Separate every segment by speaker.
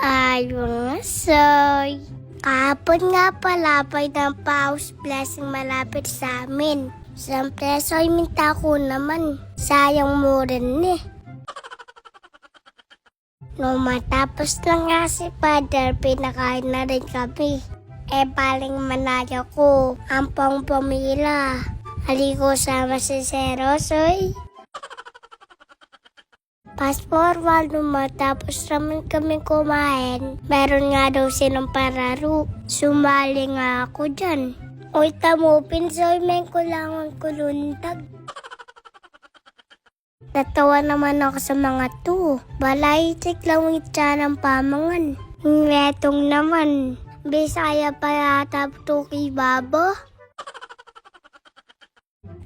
Speaker 1: Ay, mga soy. Kahapon nga pala, ng Paus Blessing malapit sa amin. Siyempre, soy, minta ko naman. Sayang mo rin eh. Nung matapos lang nga si Father, pinakain na rin kami. Paling manaya ko, ang pang pamila. Haliko sama si Serosoy. Fast forward, nung matapos naman kami kumain, meron nga daw silang pararo. Sumali nga ako dyan. Uy, tamo, pinsoy, may kulangan kuluntag. Natawa naman ako sa mga to. Balay, lang itsa ng pamangan. Ngetong naman, Bisaya pa yata tuki babo.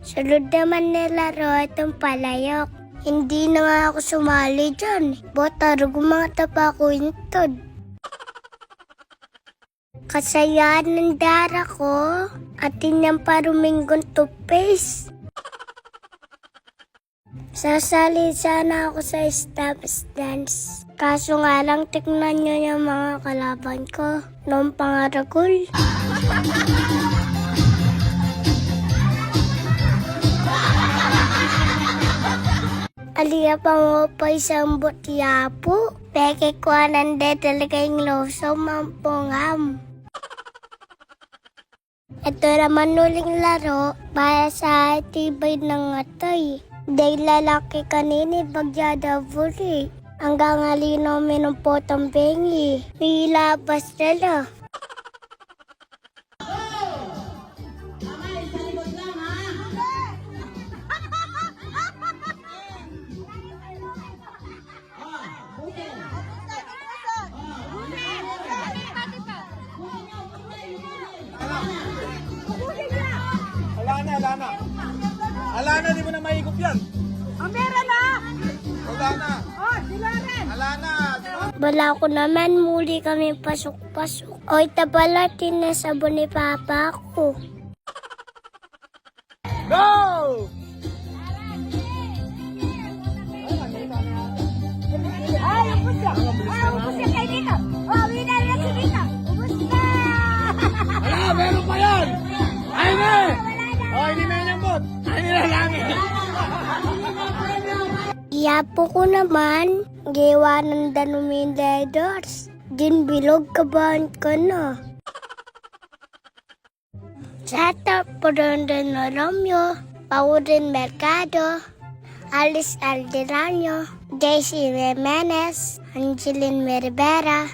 Speaker 1: Sunod naman nilaro itong palayok. Hindi na nga ako sumali dyan. Botaro gumata pa ako intod. Kasayaan ng dara ko at inyang paruminggon toothpaste. Sasali sana ako sa stop dance. Kaso nga lang tignan nyo yung mga kalaban ko. Noong pangaragul. Aliya pa mo pa isang butiyapo. Peke ko anande talaga yung loso mampungam. Ito naman uling laro para sa tibay ng atay. Dahil lalaki kanini bagyada vuri. Hanggang alinaw minumpotong bengi. Nilabas nila.
Speaker 2: Alana, di mo na maigop yan.
Speaker 3: Meron na!
Speaker 2: Alana.
Speaker 3: Oh, sila rin!
Speaker 2: Alana.
Speaker 1: Bala ko naman muli kami pasok-pasok. Oy, tabala tinasabon ni papa ko.
Speaker 2: Go!
Speaker 3: Ay, ubus na! Ay, ubus na kay Dito! Oh, winner na si Dito! Ubus na!
Speaker 2: Ala, meron pa yan! Ay, ne! Oh, hindi na yan bot. Ay, nilalangin.
Speaker 1: Iyapo ko naman, gawa ng danumin deadors. Ginbilog kabahan ka na. Sata po rin na Romeo, Paurin Mercado, Alice Alderano, Daisy Jimenez, Angeline Rivera,